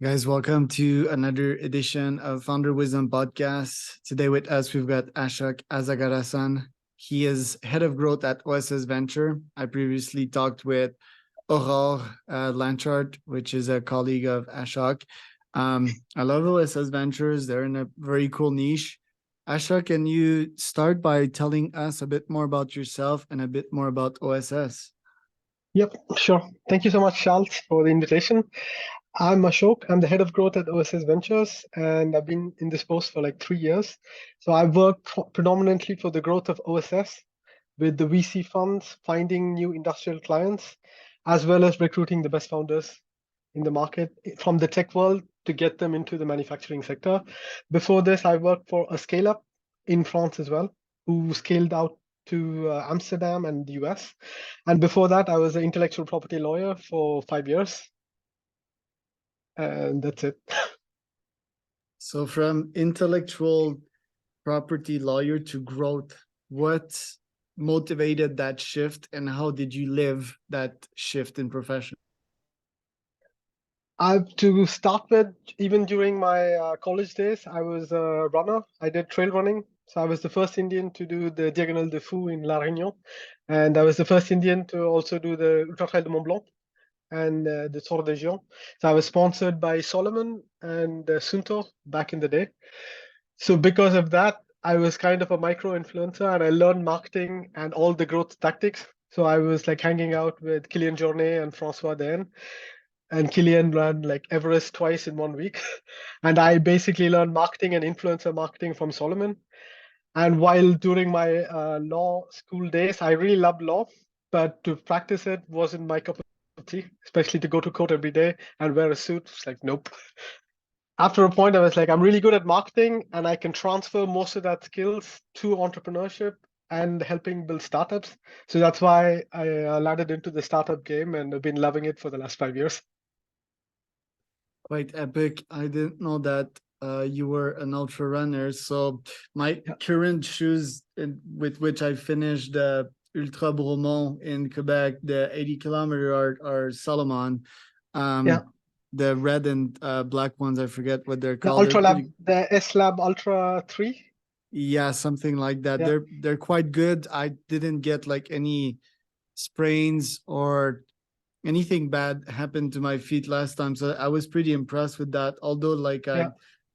Guys, welcome to another edition of Founder Wisdom Podcast. Today with us, we've got Ashok Azhagrasan. He is head of growth at OSS Venture. I previously talked with Aurore Lanchard, which is a colleague of Ashok. I love OSS Ventures. They're in a very cool niche. Ashok, can you start by telling us a bit more about yourself and a bit more about OSS? Yep, sure. Thank you so much, Charles, for the invitation. I'm Ashok. I'm the head of growth at OSS Ventures, and I've been in this post for like 3 years. So I work predominantly for the growth of OSS with the VC funds, finding new industrial clients, as well as recruiting the best founders in the market from the tech world to get them into the manufacturing sector. Before this, I worked for a scale up in France as well, who scaled out to Amsterdam and the US. And before that, I was an intellectual property lawyer for 5 years. And that's it. So, from intellectual property lawyer to growth, what motivated that shift and how did you live that shift in profession? To start with, even during my college days, I was a runner. I did trail running. So I was the first Indian to do the Diagonale de Fou in La Réunion. And I was the first Indian to also do the Ultra Trail de Mont Blanc and the Tour de Géant. So I was sponsored by Solomon and Sunto back in the day. So because of that, I was kind of a micro influencer and I learned marketing and all the growth tactics. So I was like hanging out with Kylian Jornet and Francois then. And Kylian ran like Everest twice in 1 week. And I basically learned marketing and influencer marketing from Solomon. And while during my law school days, I really loved law, but to practice it wasn't my cup of tea, especially to go to court every day and wear a suit. It's like, nope. After a point, I was like, I'm really good at marketing and I can transfer most of that skills to entrepreneurship and helping build startups. So that's why I landed into the startup game and I've been loving it for the last 5 years. Quite epic. I didn't know that you were an ultra runner. So my Yeah. current shoes with which I finished the Ultra Bromont in Quebec, the 80 kilometer are Salomon. Yeah. The red and black ones, I forget what they're The called. They're Ultra Lab, pretty, the S Lab Ultra 3. yeah, something like that. Yeah. They're quite good. I didn't get like any sprains or anything bad happened to my feet last time, so I was pretty impressed with that. Although, like Yeah.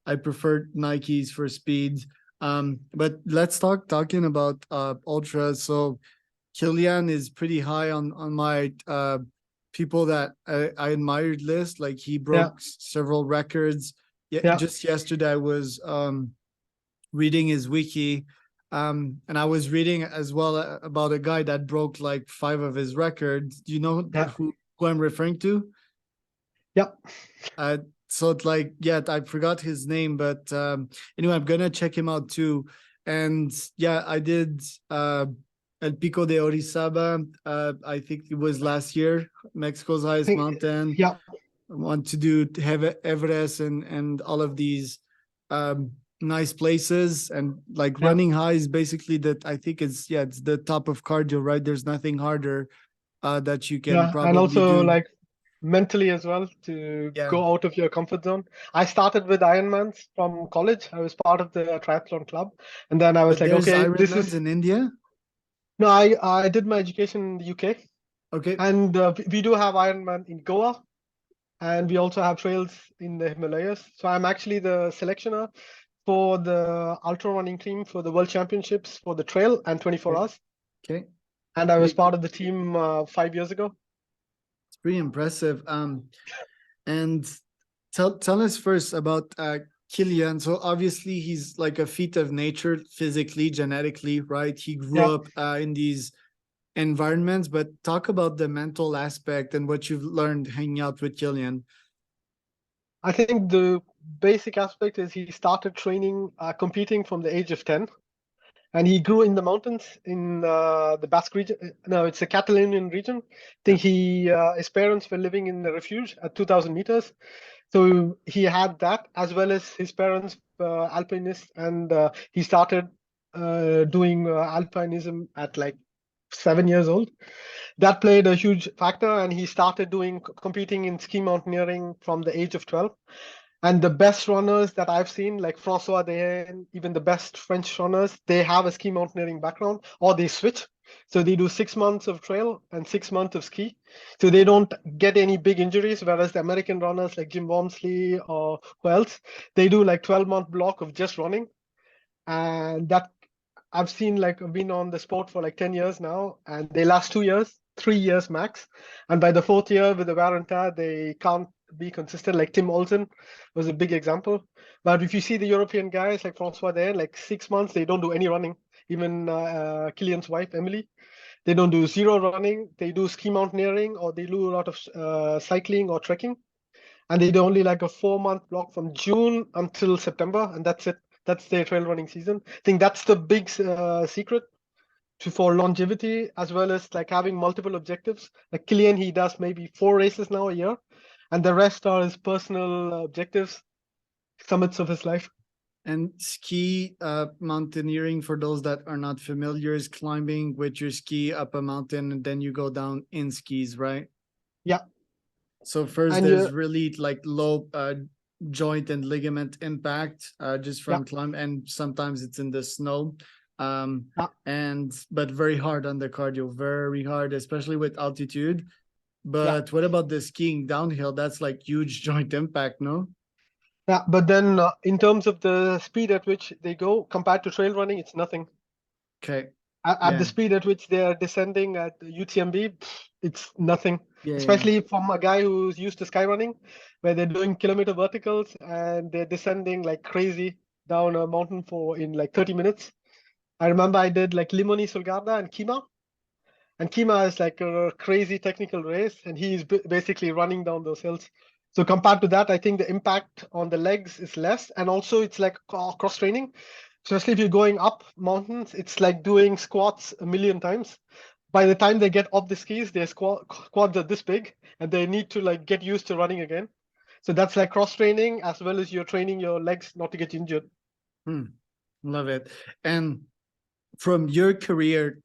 I preferred Nikes for speed. But let's talking about ultras. So Kilian is pretty high on my people that I admired list. Like he Yeah. broke several records. Yeah, Yeah. just yesterday I was reading his wiki. And I was reading as well about a guy that broke like 5 of his records. Do you know Yeah. who I'm referring to? Yeah. Uh, so it's like, yeah, I forgot his name, but anyway, I'm gonna check him out too. And yeah, I did El Pico de Orizaba. I think it was last year, Mexico's highest mountain. Yeah. I want to do have Everest and all of these nice places, and like Yeah. running high is basically that. I think it's the top of cardio, right? There's nothing harder that you can Yeah. And probably also do. like mentally as well to Yeah, go out of your comfort zone. I started with Ironmans from college. I was part of the triathlon club. And then I was but like, there's okay, this Ironmans is in India. no, I did my education in the UK. Okay, And we do have Ironman in Goa. And we also have trails in the Himalayas. So I'm actually the selectioner for the ultra running team for the World Championships for the trail and 24 okay, hours. okay. And I was Pretty part cool. of the team 5 years ago. It's pretty impressive. And tell us first about Killian. So obviously he's like a feat of nature, physically, genetically, right? He grew Yeah, up in these environments, but talk about the mental aspect and what you've learned hanging out with Killian. I think the basic aspect is he started training, competing from the age of 10. And he grew in the mountains in the Basque region. No, it's a Catalonian region. I Yeah. think his parents were living in the refuge at 2,000 meters. So he had that as well as his parents alpinists, and he started doing alpinism at like 7 years old. That played a huge factor, and he started competing in ski mountaineering from the age of 12. And the best runners that I've seen, like Francois Dehaene, even the best French runners, they have a ski mountaineering background, or they switch. So they do 6 months of trail and 6 months of ski. So they don't get any big injuries, whereas the American runners like Jim Walmsley or who else, they do like 12-month block of just running. And that I've seen, like, I've been on the sport for like 10 years now, and they last 2 years, 3 years max. And by the fourth year with the wear and tear, they can't be consistent. Like Tim Olsen was a big example. But if you see the European guys like Francois there, like 6 months, they don't do any running. Even Killian's wife, Emily, they don't do zero running. They do ski mountaineering, or they do a lot of cycling or trekking. And they do only like a 4 month block from June until September, and that's it. That's their trail running season. I think that's the big secret for longevity, as well as like having multiple objectives. Like Killian, he does maybe 4 races now a year, and the rest are his personal objectives, summits of his life. And ski mountaineering, for those that are not familiar, is climbing with your ski up a mountain and then you go down in skis, right? Yeah. So first And there's really like low joint and ligament impact just from yeah, climb, and sometimes it's in the snow. yeah, But very hard on the cardio, very hard, especially with altitude. yeah. But what about the skiing downhill? That's like huge joint impact, no? Yeah, but then in terms of the speed at which they go compared to trail running, it's nothing. Okay. At the Yeah. speed at which they are descending at UTMB, it's nothing. Yeah. Especially from a guy who's used to sky running, where they're doing kilometer verticals and they're descending like crazy down a mountain in like 30 minutes. I remember I did like Limoni Sulgarda and Kima. And Kima is like a crazy technical race, and he's basically running down those hills. So compared to that, I think the impact on the legs is less, and also it's like cross training. Especially if you're going up mountains, it's like doing squats a million times. By the time they get off the skis, their quads are this big, and they need to like get used to running again. So that's like cross training, as well as you're training your legs not to get injured. Love it. And from your career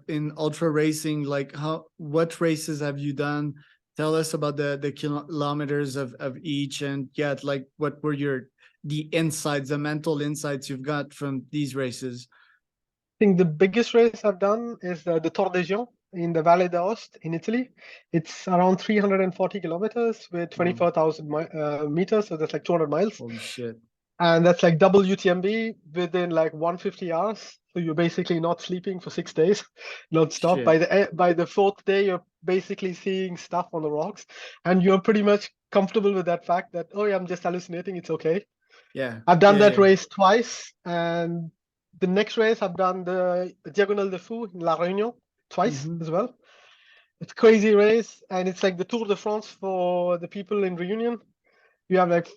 in ultra racing, like what races have you done? Tell us about the kilometers of each, and yeah, like what were the insights, the mental insights you've got from these races? I think the biggest race I've done is the Tor des Géants in the Valle d'Aoste in Italy. It's around 340 kilometers with 24,000 meters, so that's like 200 miles. Holy shit. And that's like double UTMB within like 150 hours. So you're basically not sleeping for 6 days, non-stop. By the fourth day, you're basically seeing stuff on the rocks, and you're pretty much comfortable with that fact that, oh yeah, I'm just hallucinating. It's okay. Yeah. I've done that Yeah. race twice, and the next race I've done the Diagonale de Fou in La Réunion twice as well. It's a crazy race, and it's like the Tour de France for the people in Reunion. You have like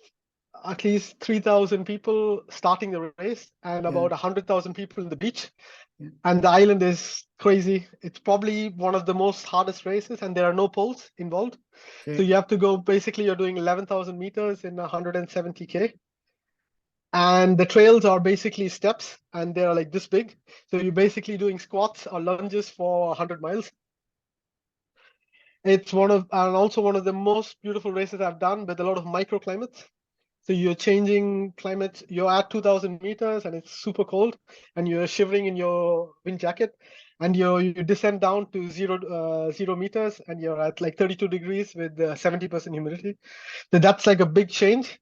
at least 3,000 people starting the race, and about 100,000 people in the beach. Yeah. And the island is crazy. It's probably one of the most hardest races, and there are no poles involved. Okay. So you have to go, basically you're doing 11,000 meters in 170K. And the trails are basically steps, and they're like this big. So you're basically doing squats or lunges for 100 miles. It's also one of the most beautiful races I've done, with a lot of microclimates. So you're changing climate. You're at 2,000 meters, and it's super cold, and you're shivering in your wind jacket, and you descend down to zero meters, and you're at like 32 degrees with 70% humidity. So that's like a big change.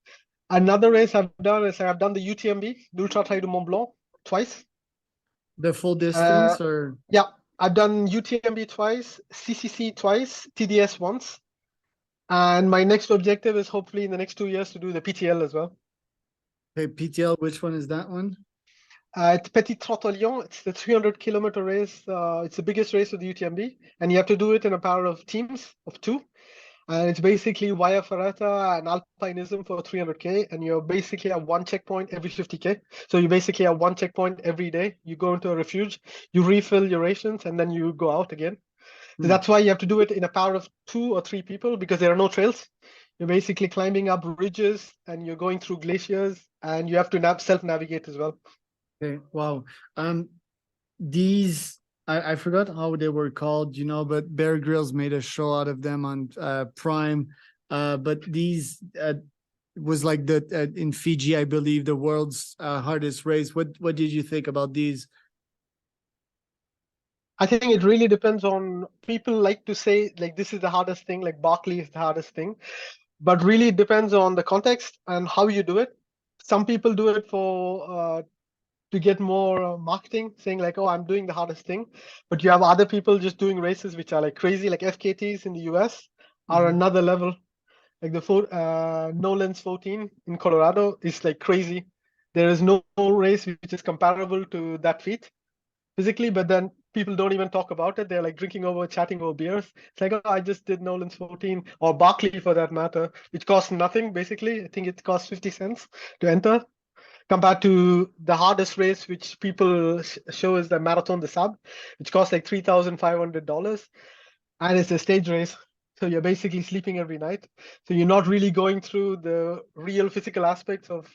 Another race I've done is I've done the UTMB, the Ultra Trail du Mont Blanc, twice. The full distance, or? Yeah, I've done UTMB twice, CCC twice, TDS once. And my next objective is hopefully in the next 2 years to do the PTL as well. Okay, PTL, which one is that one? It's Petit Trottoir Lyon. It's the 300-kilometer race. It's the biggest race of the UTMB, and you have to do it in a pair of teams of two. And it's basically Via Ferrata and alpinism for 300K, and you're basically at one checkpoint every 50K. So you basically have one checkpoint every day. You go into a refuge, you refill your rations, and then you go out again. So that's why you have to do it in a pair of 2 or 3 people, because there are no trails. You're basically climbing up ridges, and you're going through glaciers, and you have to self-navigate as well. Okay, wow. These I forgot how they were called, but Bear Grylls made a show out of them on Prime. But these was like the in Fiji, I believe, the world's hardest race. What did you think about these? I think it really depends on, people like to say like this is the hardest thing, like Barkley is the hardest thing, but really it depends on the context and how you do it. Some people do it for to get more marketing, saying like, oh, I'm doing the hardest thing. But you have other people just doing races which are like crazy, like FKTs in the US are Mhm. another level. Like the Nolan's 14 in Colorado is like crazy. There is no race which is comparable to that feat physically, but then people don't even talk about it. They're like drinking over, chatting over beers. It's like, oh, I just did Nolan's 14 or Barkley for that matter, which costs nothing basically. I think it costs 50 cents to enter, compared to the hardest race, which people show is the Marathon des Sables, which costs like $3,500, and it's a stage race. So you're basically sleeping every night. So you're not really going through the real physical aspects of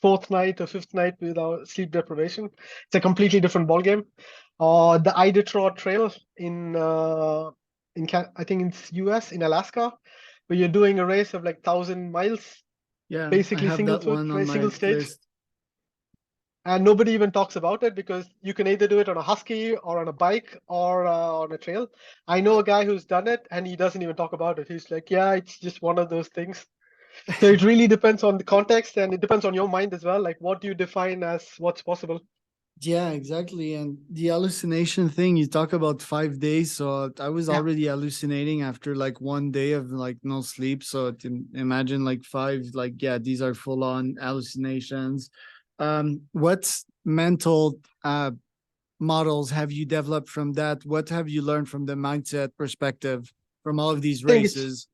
fourth night or fifth night without sleep deprivation. It's a completely different ballgame. The Iditarod Trail I think it's US in Alaska, where you're doing a race of like 1,000 miles, Yeah, I basically have single that foot, one on single my stage, list. and nobody even talks about it because you can either do it on a husky or on a bike or on a trail. I know a guy who's done it and he doesn't even talk about it. He's like, yeah, it's just one of those things. So it really depends on the context, and it depends on your mind as well, like what do you define as what's possible. Yeah, exactly. And the hallucination thing, you talk about 5 days. So I was Yeah, already hallucinating after like one day of like no sleep. So to imagine like five, like, yeah, these are full on hallucinations. What's mental models have you developed from that? What have you learned from the mindset perspective from all of these I think it's races?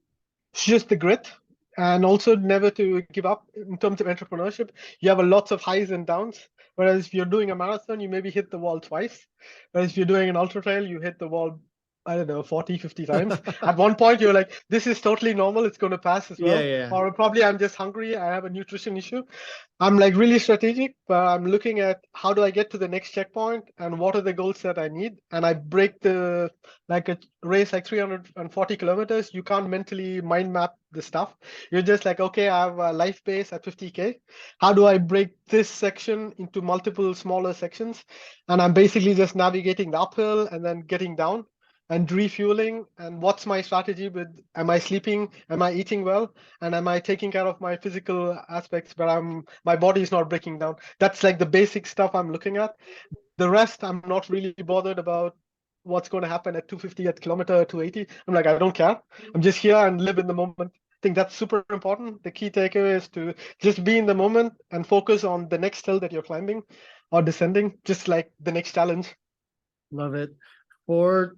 just the grit, and also never to give up in terms of entrepreneurship. You have a lots of highs and downs. Whereas if you're doing a marathon, you maybe hit the wall twice. Whereas if you're doing an ultra trail, you hit the wall, I don't know, 40, 50 times. At one point, you're like, this is totally normal. It's going to pass as Yeah, well. yeah. Or probably I'm just hungry. I have a nutrition issue. I'm like really strategic, but I'm looking at how do I get to the next checkpoint and what are the goals that I need. And I break the, like a race like 340 kilometers, you can't mentally mind map the stuff. You're just like, okay, I have a life base at 50K. How do I break this section into multiple smaller sections? And I'm basically just navigating the uphill and then getting down and refueling. And what's my strategy with, am I sleeping? Am I eating well? And am I taking care of my physical aspects, but my body is not breaking down? That's like the basic stuff I'm looking at. The rest, I'm not really bothered about what's going to happen at 250 at kilometer 280. I'm like, I don't care. I'm just here and live in the moment. I think that's super important. The key takeaway is to just be in the moment and focus on the next hill that you're climbing or descending, just like the next challenge. Love it. For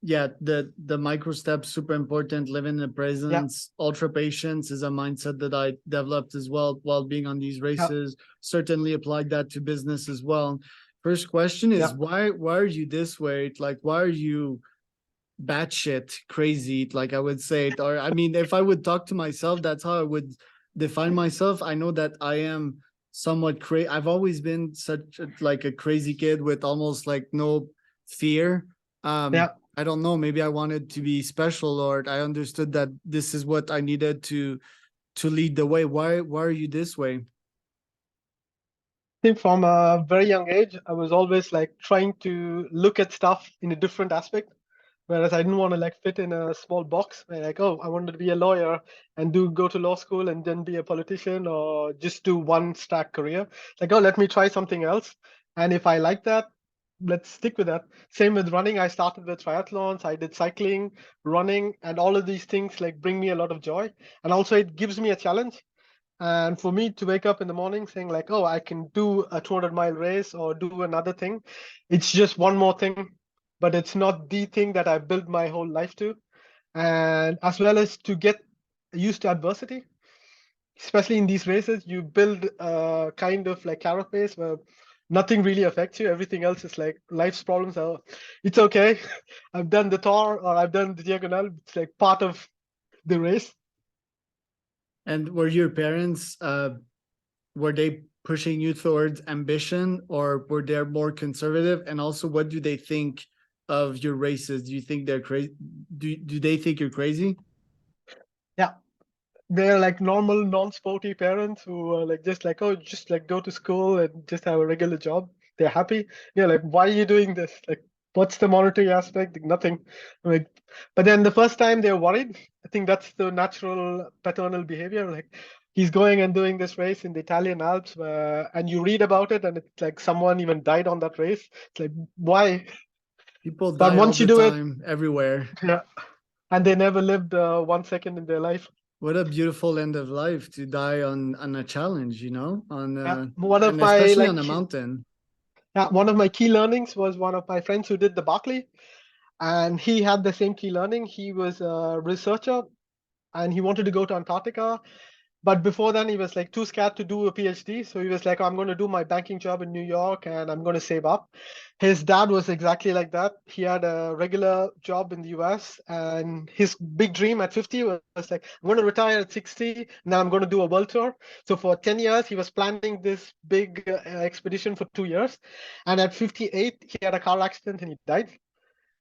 yeah, the micro steps super important. Living in the Yeah, presence, ultra patience is a mindset that I developed as well while being on these yeah, races. Certainly applied that to business as well. First question is yeah. why are you this way? Like why are you batshit crazy? Like I would say it, or I mean, if I would talk to myself, that's how I would define myself. I know that I am somewhat crazy. I've always been such like a crazy kid with almost like no fear. Yeah. I don't know, maybe I wanted to be special, or I understood that this is what I needed to lead the way. Why are you this way? I think from a very young age, I was always like trying to look at stuff in a different aspect. Whereas I didn't want to like fit in a small box where like, oh, I wanted to be a lawyer and do go to law school and then be a politician or just do one stack career. It's like, oh, let me try something else. And if I like that, let's stick with that. Same with running. I started with triathlons, I did cycling, running, and all of these things like bring me a lot of joy. And also it gives me a challenge. And for me to wake up in the morning saying like, oh, I can do a 200-mile race or do another thing, it's just one more thing, but it's not the thing that I built my whole life to. And as well as to get used to adversity, especially in these races, you build a kind of like carapace where nothing really affects you. Everything else is like life's problems. Are, it's okay. I've done the Tour or I've done the Diagonal. It's like part of the race. And were your parents were they pushing you towards ambition, or were they more conservative? And also, what do they think of your races? Do you think they're crazy? Do they think you're crazy? Yeah, they're like normal non-sporty parents who are like just like, oh, just like go to school and just have a regular job. They're happy. You're like, why are you doing this? Like, what's the monetary aspect? Like, nothing. Like, but then the first time they're worried, I think that's the natural paternal behavior. Like, he's going and doing this race in the Italian Alps, and you read about it, and it's like someone even died on that race. It's like, why? People But die all once you the do it, time, everywhere. yeah, and they never lived 1 second in their life. What a beautiful end of life to die on a challenge, on Yeah, one of and my especially like on a mountain. yeah, one of my key learnings was one of my friends who did the Barclay, and he had the same key learning. He was a researcher and he wanted to go to Antarctica. But before then, he was like too scared to do a PhD. So he was like, I'm going to do my banking job in New York and I'm going to save up. His dad was exactly like that. He had a regular job in the US, and his big dream at 50 was like, I'm going to retire at 60. Now I'm going to do a world tour. So for 10 years, he was planning this big expedition for 2 years. And at 58, he had a car accident and he died.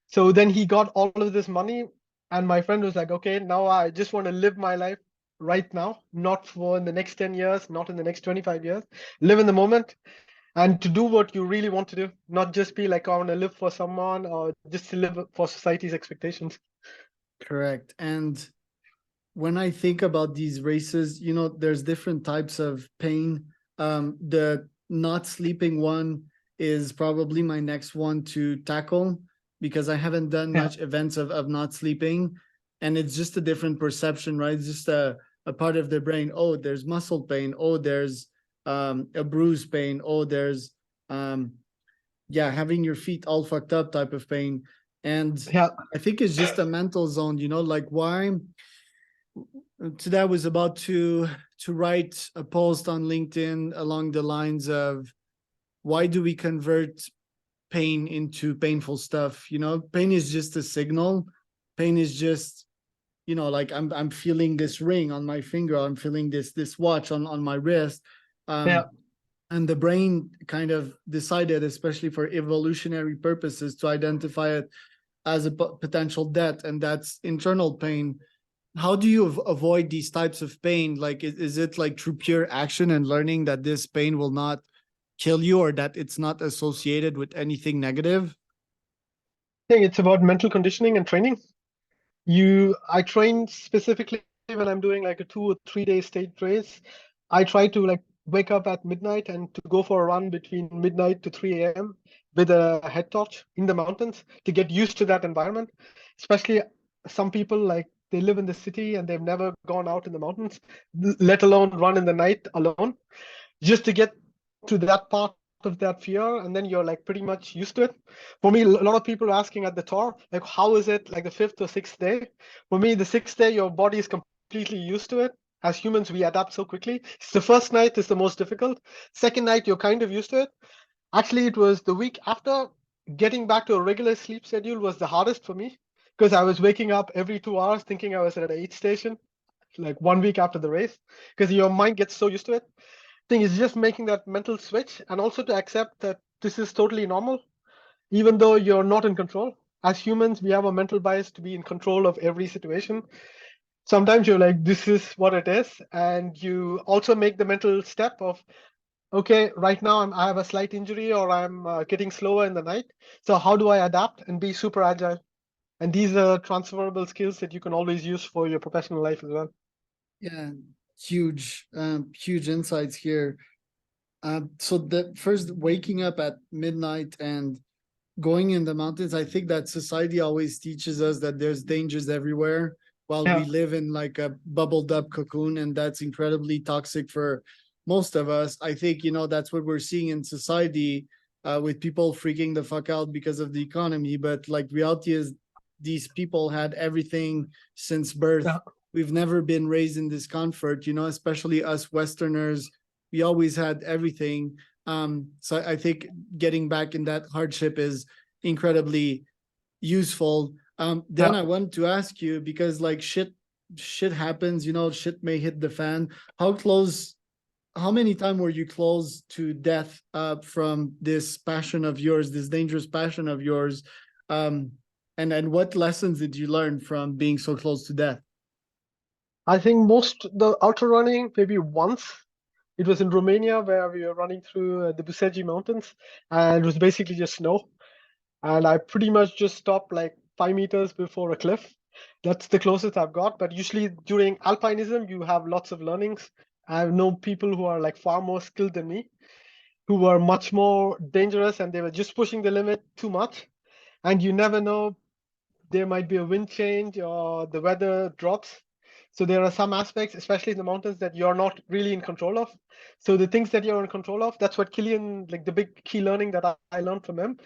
So then he got all of this money, and my friend was like, okay, now I just want to live my life right now, not for in the next 10 years, not in the next 25 years. Live in the moment and to do what you really want to do, not just be like, I want to live for someone or just to live for society's expectations. Correct. And when I think about these races, there's different types of pain. The not sleeping one is probably my next one to tackle, because I haven't done Yeah. much events of not sleeping. And it's just a different perception, right? It's just a part of the brain. Oh, there's muscle pain. Oh, there's a bruise pain. Oh, there's yeah, having your feet all fucked up type of pain. And Yeah. I think it's just a mental zone, like why today I was about to write a post on LinkedIn along the lines of, why do we convert pain into painful stuff? Pain is just a signal. Pain is just, like I'm feeling this ring on my finger, I'm feeling this watch on my wrist. Yeah. And the brain kind of decided, especially for evolutionary purposes, to identify it as a potential debt, and that's internal pain. How do you avoid these types of pain? Like, is it like through pure action and learning that this pain will not kill you, or that it's not associated with anything negative? I think it's about mental conditioning and training. I train specifically when I'm doing like a 2 or 3 day state race. I try to like wake up at midnight and to go for a run between midnight to 3 a.m. with a head torch in the mountains to get used to that environment. Especially some people, like, they live in the city and they've never gone out in the mountains, let alone run in the night alone, just to get to that part of that fear, and then you're like pretty much used to it. For me, a lot of people are asking at the tour, like, how is it like the fifth or sixth day? For me, the sixth day, your body is completely used to it. As humans, we adapt so quickly. It's the first night is the most difficult. Second night, you're kind of used to it. Actually, it was the week after. Getting back to a regular sleep schedule was the hardest for me, because I was waking up every 2 hours thinking I was at an aid station, like 1 week after the race, because your mind gets so used to it. Thing is just making that mental switch, and also to accept that this is totally normal, even though you're not in control. As humans, we have a mental bias to be in control of every situation. Sometimes you're like, this is what it is. And you also make the mental step of, okay, right now I have a slight injury, or I'm getting slower in the night. So how do I adapt and be super agile? And these are transferable skills that you can always use for your professional life as well. Yeah, huge insights here. So the first, waking up at midnight and going in the mountains, I think that society always teaches us that there's dangers everywhere, while we Yeah. live in like a bubbled up cocoon, and that's incredibly toxic for most of us. I think, that's what we're seeing in society, with people freaking the fuck out because of the economy. But like, reality is, these people had everything since birth. Yeah. We've never been raised in discomfort, especially us Westerners. We always had everything. So I think getting back in that hardship is incredibly useful. Then Yeah. I want to ask you, because like shit happens, shit may hit the fan. How close how many times were you close to death from this passion of yours, this dangerous passion of yours? And what lessons did you learn from being so close to death? I think most the ultra running maybe once. It was in Romania where we were running through the Busegi Mountains, and it was basically just snow. And I pretty much just stopped like 5 meters before a cliff. That's the closest I've got. But usually during alpinism, you have lots of learnings. I know people who are like far more skilled than me, who were much more dangerous, and they were just pushing the limit too much. And you never know, there might be a wind change or the weather drops. So there are some aspects, especially in the mountains, that you're not really in control of. So the things that you're in control of, that's what Killian, like the big key learning that I learned from him.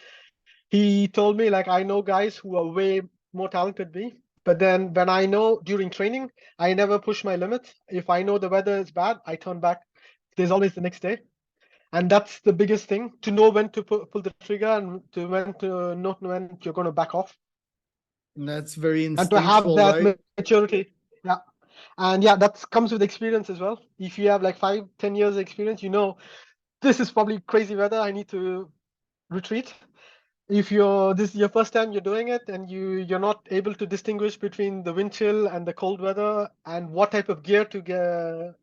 He told me, like, I know guys who are way more talented than me, but then when I know during training, I never push my limits. If I know the weather is bad, I turn back. There's always the next day. And that's the biggest thing, to know when to pull the trigger and to when to not when you're going to back off. And that's very And to have instinctual, that right? maturity. Yeah. And yeah, that comes with experience as well. If you have like 5-10 years experience, you know this is probably crazy weather, I need to retreat. If this is your first time you're doing it and you're not able to distinguish between the wind chill and the cold weather and what type of gear to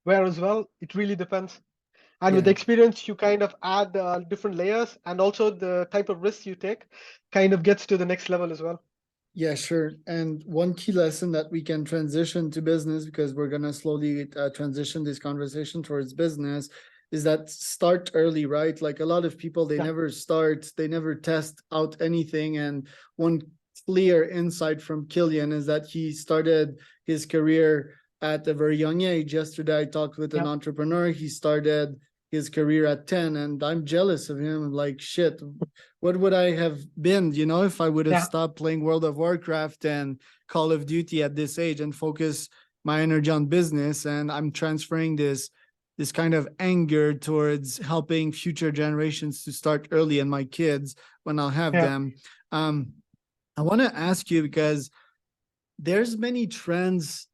wear as well, it really depends. And with Yeah. experience, you kind of add different layers, and also the type of risks you take kind of gets to the next level as well. Yeah, sure. And one key lesson that we can transition to business, because we're going to slowly transition this conversation towards business, is that start early, right? Like a lot of people, they Yeah, never start, they never test out anything. And one clear insight from Killian is that he started his career at a very young age. Yesterday, I talked with an yeah, entrepreneur. He started his career at 10, and I'm jealous of him. Like, shit, what would I have been, if I would have yeah, stopped playing World of Warcraft and Call of Duty at this age and focus my energy on business? And I'm transferring this kind of anger towards helping future generations to start early, and my kids when I'll have yeah, them. I want to ask you, because there's many trends.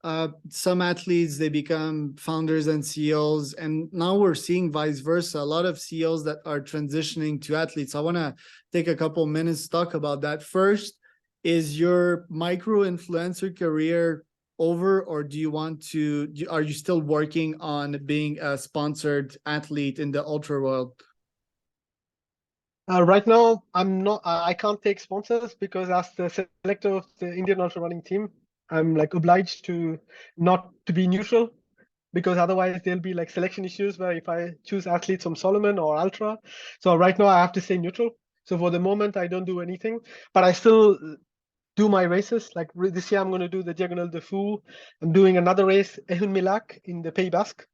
Some athletes, they become founders and CEOs, and now we're seeing vice versa. A lot of CEOs that are transitioning to athletes. I want to take a couple minutes to talk about that. First, is your micro influencer career over, or do you want to? Are you still working on being a sponsored athlete in the ultra world? Right now, I'm not. I can't take sponsors because as the selector of the Indian ultra running team, I'm like obliged to not to be neutral, because otherwise there'll be like selection issues where if I choose athletes from Solomon or Ultra. So right now I have to stay neutral. So for the moment, I don't do anything, but I still do my races. Like this year, I'm going to do the Diagonal de Fou. I'm doing another race, Ehun Milak, in the Pays Basque,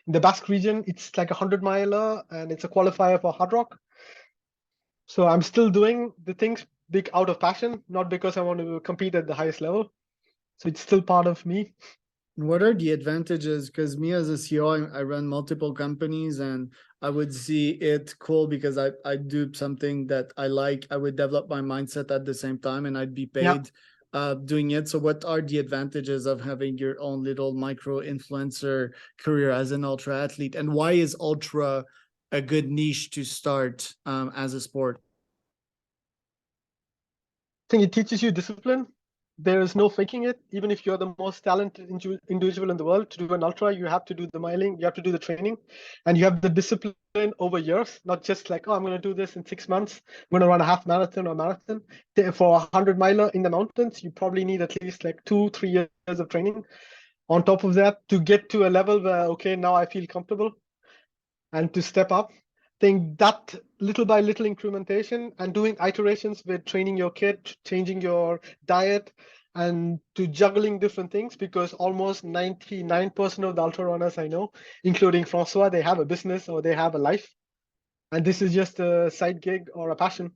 in the Basque region. It's like 100 miler, and it's a qualifier for hard rock. So I'm still doing the things big out of passion, not because I want to compete at the highest level. So it's still part of me. What are the advantages? Because me as a CEO, I run multiple companies, and I would see it cool because I do something that I like. I would develop my mindset at the same time, and I'd be Yeah. paid doing it. So what are the advantages of having your own little micro influencer career as an ultra athlete? And why is ultra a good niche to start as a sport? Think it teaches you discipline. There is no faking it. Even if you're the most talented individual in the world, to do an ultra, you have to do the miling, you have to do the training, and you have the discipline over years, not just like, oh, I'm going to do this in 6 months. I'm going to run a half marathon or marathon. For a 100 miler in the mountains, you probably need at least like 2-3 years of training. On top of that, to get to a level where, okay, now I feel comfortable and to step up. Think that little by little incrementation and doing iterations with training your kid, changing your diet, and to juggling different things, because almost 99% of the ultra runners I know, including Francois, they have a business or they have a life. And this is just a side gig or a passion.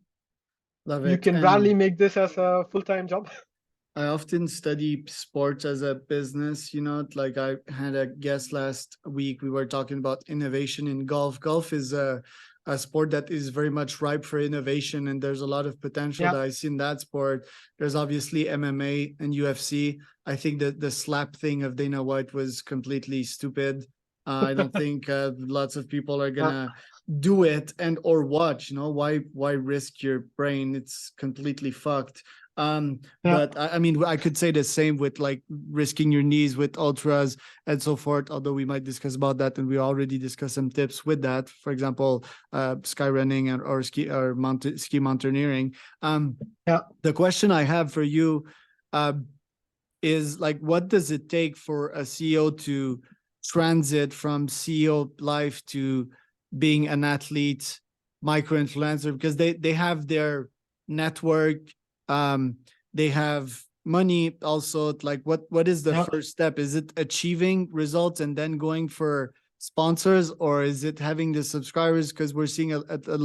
Love You it. can rarely And make this as a full-time job. I often study sports as a business, like I had a guest last week. We were talking about innovation in golf. Golf is a sport that is very much ripe for innovation, and there's a lot of potential Yeah. that I see in that sport. There's obviously MMA and UFC. I think that the slap thing of Dana White was completely stupid. I don't think lots of people are Yeah, gonna do it and or watch. Why risk your brain? It's completely fucked. yeah, But I mean, I could say the same with like risking your knees with ultras and so forth. Although we might discuss about that, and we already discussed some tips with that. For example, sky running or ski mountaineering. yeah. The question I have for you uh, is like, what does it take for a CEO to transit from CEO life to being an athlete, micro influencer? Because they have their network, um, they have money also. Like, what is the Yeah. first step? Is it achieving results and then going for sponsors, or is it having the subscribers? Because we're seeing a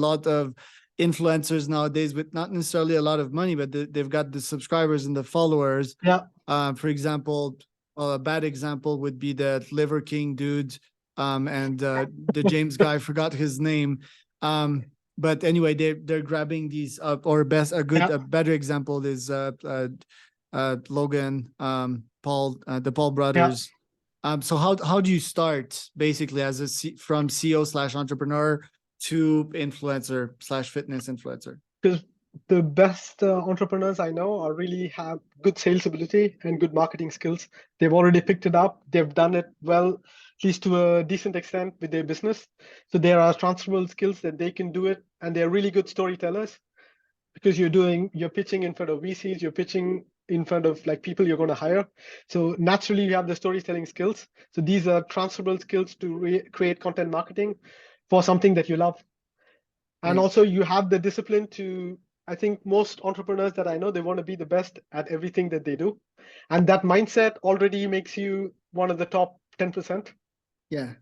lot of influencers nowadays with not necessarily a lot of money, but they've got the subscribers and the followers. Yeah. For example, a bad example would be the Liver King dude, and the James guy, forgot his name. But anyway, they're grabbing these or best a better example is Logan, Paul, the Paul Yeah. brothers. So how do you start basically as from CEO/entrepreneur to influencer/fitness influencer? Because the best entrepreneurs I know are really have good sales ability and good marketing skills. They've already picked it up. They've done it well, at least to a decent extent with their business. So there are transferable skills that they can do it, and they're really good storytellers because you're pitching in front of VCs, you're pitching in front of like people you're going to hire. So naturally, you have the storytelling skills. So these are transferable skills to create content marketing for something that you love. And Right. also you have the discipline to, I think most entrepreneurs that I know, they want to be the best at everything that they do, and that mindset already makes you one of the top 10%. Yeah.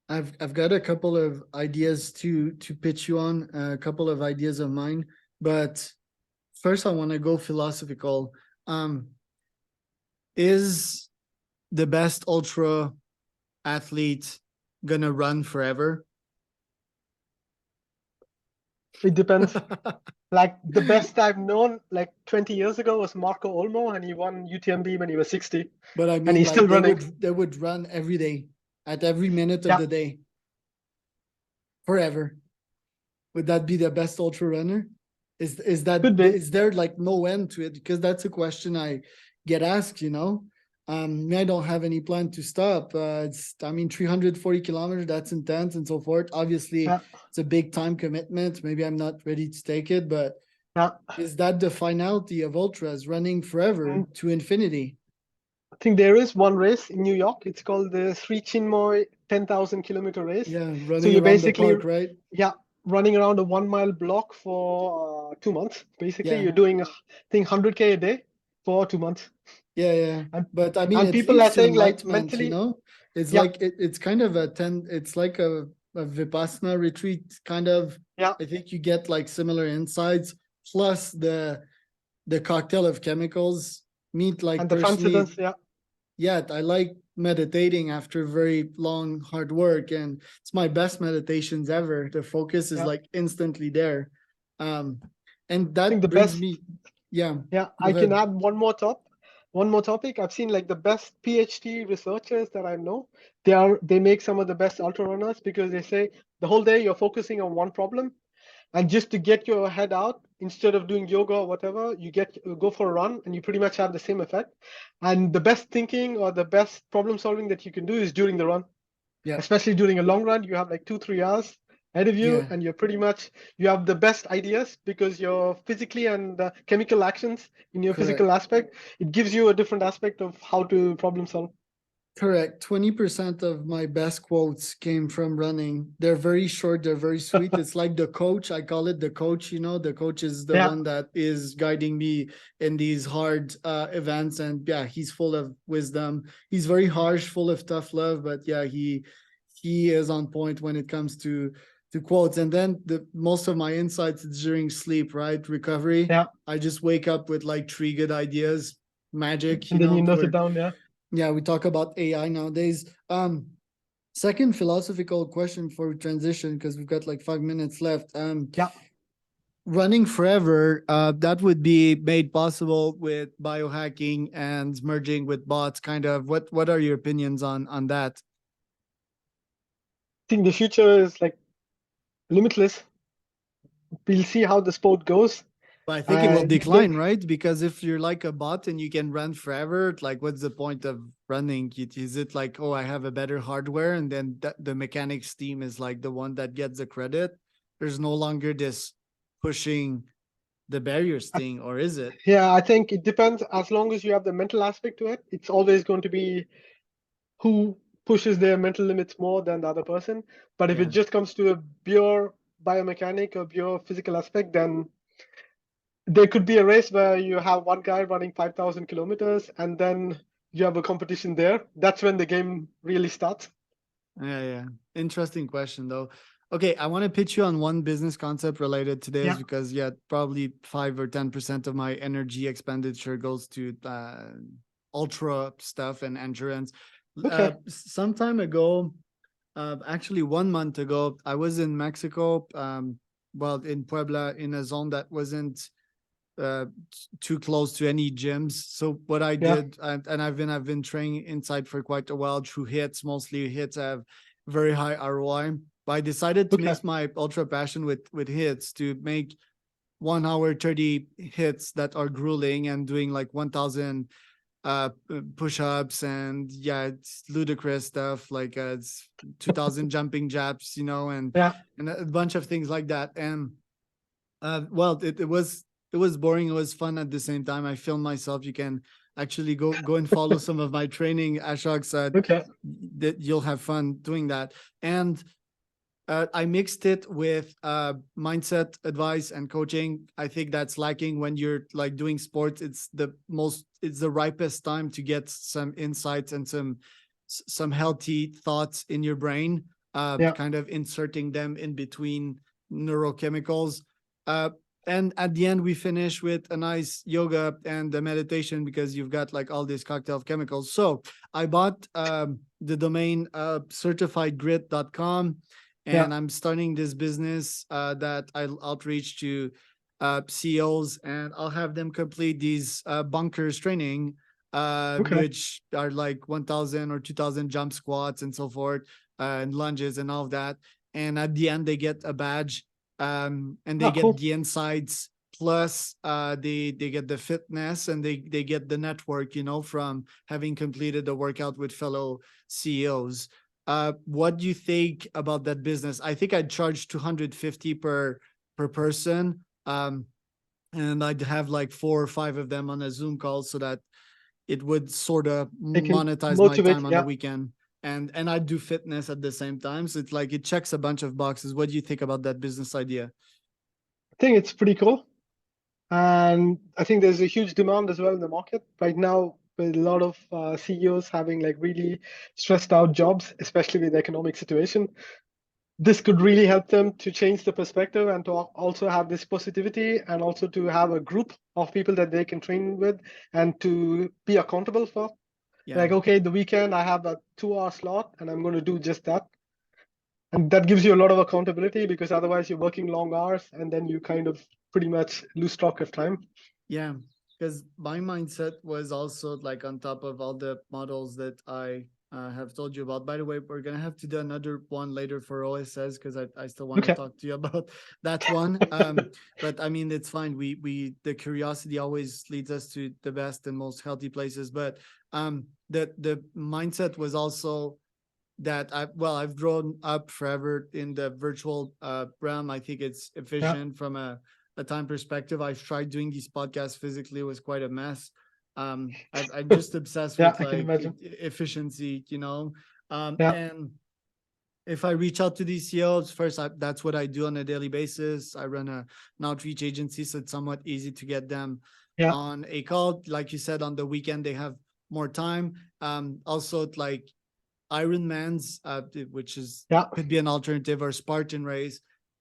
I've got a couple of ideas to pitch you on, a couple of ideas of mine, but first I want to go philosophical. Is the best ultra athlete gonna run forever? It depends. Like the best I've known like 20 years ago was Marco Olmo, and he won UTMB when he was 60, But I and mean, he's still like running. they would run every day, at every minute of Yeah, the day, forever. Would that be the best ultra runner? could be. Is there like no end to it? Because that's a question I get asked, I don't have any plan to stop. It's, I mean, 340 kilometers, that's intense and so forth. Obviously, Yeah, it's a big time commitment. Maybe I'm not ready to take it, but yeah. is that the finality of ultras, running forever Mm, to infinity? I think there is one race in New York. It's called the Sri Chinmoy 10,000-kilometer race. Yeah, So running you're around the basically, park, right? yeah, running around a 1 mile block for 2 months. Basically, Yeah, you're doing, I think, 100K a day for 2 months. yeah. And But I mean, and it people leads are to saying like enlightenment, mentally, It's yeah, like it's kind of it's like a Vipassana retreat, kind of. yeah, I think you get like similar insights, plus the cocktail of chemicals. Meet like and the personally, transcendence, yeah, yeah, I like meditating after very long hard work, and it's my best meditations ever. The focus is yeah. like instantly there. Um, and I think that the brings best, me, yeah, yeah, go I can ahead. add one more topic. I've seen like the best PhD researchers that I know. They make some of the best ultra runners because they say the whole day you're focusing on one problem, and just to get your head out, instead of doing yoga or whatever, you go for a run and you pretty much have the same effect. And the best thinking or the best problem solving that you can do is during the run, Yeah, especially during a long run. You have like 2 3 hours ahead of you, yeah, and you have the best ideas because your physically and chemical actions in your correct. physical aspect, it gives you a different aspect of how to problem solve. Correct. 20% of my best quotes came from running. They're very short, they're very sweet. It's like the coach. I call it the coach, the coach is the Yeah, one that is guiding me in these hard events. And yeah, he's full of wisdom. He's very harsh, full of tough love, but yeah, he is on point when it comes to quotes. And then the most of my insights is during sleep, right? Recovery. yeah, I just wake up with like three good ideas, magic, and then you note it for down. Yeah, yeah, we talk about AI nowadays. Second philosophical question for transition, because we've got like 5 minutes left. yeah. Running forever, that would be made possible with biohacking and merging with bots. Kind of, what are your opinions on that? think the future is like limitless. We'll see how the sport goes. But I think it will And decline, right? Because if you're like a bot and you can run forever, like what's the point of running? Is it like, oh, I have a better hardware and then the mechanics team is like the one that gets the credit? There's no longer this pushing the barriers I- thing, or is it? yeah, I think it depends. As long as you have the mental aspect to it, it's always going to be who pushes their mental limits more than the other person. But if it Yeah. just comes to a pure biomechanic or pure physical aspect, then there could be a race where you have one guy running 5,000 kilometers and then you have a competition there. That's when the game really starts. Yeah. Interesting question though. Okay, I want to pitch you on one business concept related to this Yeah. because yeah, probably 5 or 10% of my energy expenditure goes to ultra stuff and endurance. Okay. Some time ago, actually 1 month ago, I was in Mexico, well, in Puebla, in a zone that wasn't too close to any gyms. So what I Yeah. did, and I've been training inside for quite a while through hits. Mostly hits have very high ROI. But I decided to Okay. mix my ultra passion with hits to make 1 hour 30 hits that are grueling and doing like 1,000 push-ups and yeah, it's ludicrous stuff like it's 2,000 jumping jabs, Yeah. and a bunch of things like that. And well, it was boring. It was fun at the same time. I filmed myself. You can actually go and follow some of my training. Ashok said Okay. that you'll have fun doing that. And I mixed it with mindset advice and coaching. I think that's lacking when you're like doing sports. It's the ripest time to get some insights and some healthy thoughts in your brain, Yeah. kind of inserting them in between neurochemicals. Uh, and at the end, we finish with a nice yoga and a meditation because you've got like all these cocktail of chemicals. So I bought the domain certifiedgrit.com, Yeah. and I'm starting this business that I'll outreach to CEOs, and I'll have them complete these bunkers training, Okay. which are like 1,000 or 2,000 jump squats and so forth, and lunges and all of that. And at the end, they get a badge, and they Oh, get cool. the insights. Plus, they get the fitness and they get the network, from having completed the workout with fellow CEOs. What do you think about that business? I think I'd charge 250 per person. And I'd have like 4 or 5 of them on a Zoom call so that it would sort of They can monetize my motivate. time on the Yeah. weekend. And I do fitness at the same time. So it's like it checks a bunch of boxes. What do you think about that business idea? I think it's pretty cool. And I think there's a huge demand as well in the market right now, with a lot of CEOs having like really stressed out jobs, especially with the economic situation. This could really help them to change the perspective and to also have this positivity, and also to have a group of people that they can train with and to be accountable for. Yeah. Like, okay, the weekend I have a 2 hour slot and I'm going to do just that. And that gives you a lot of accountability, because otherwise you're working long hours and then you kind of pretty much lose track of time. Yeah, because my mindset was also like on top of all the models that I have told you about. By the way, we're gonna have to do another one later for OSS because I still want to Okay. talk to you about that one. But I mean, it's fine. We the curiosity always leads us to the best and most healthy places. But the mindset was also that I've grown up forever in the virtual realm. I think it's Yeah. efficient from a time perspective. I've tried doing these podcasts physically; it was quite a mess. I'm just obsessed Yeah, with I can like imagine. efficiency, Yeah. and if I reach out to these CEOs first, that's what I do on a daily basis. I run an outreach agency, so it's somewhat easy to get them Yeah. on a call. Like you said, on the weekend they have more time. Also, like Ironmans, which is Yeah. could be an alternative, or Spartan race.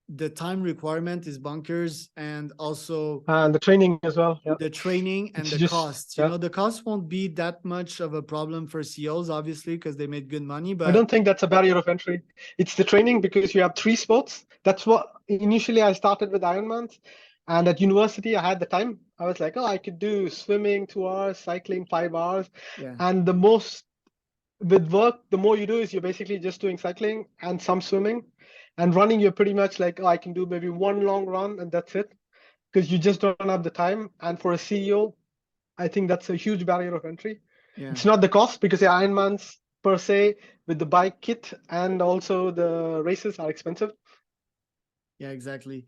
The time requirement is bunkers, and also And the training as well. Yeah. the training and It's the just, costs. yeah. The cost won't be that much of a problem for CEOs, obviously, because they made good money. I But don't think that's a barrier of entry. It's the training, because you have three sports. That's what initially I started with Ironmans. And at university, I had the time. I was like, oh, I could do swimming 2 hours, cycling 5 hours. yeah, And the most with work, the more you do is you're basically just doing cycling and some swimming. And running, you're pretty much like, oh, I can do maybe one long run and that's it, because you just don't have the time. And for a CEO, I think that's a huge barrier of entry. Yeah. It's not the cost, because the Ironmans per se, with the bike kit and also the races, are expensive. Yeah, exactly.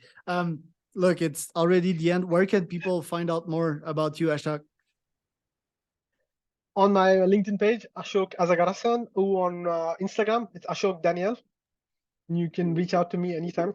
Look, it's already the end. Where can people find out more about you, Ashok? On my LinkedIn page, Ashok Azhagrasan, or on Instagram, it's Ashok Daniel. You can reach out to me anytime.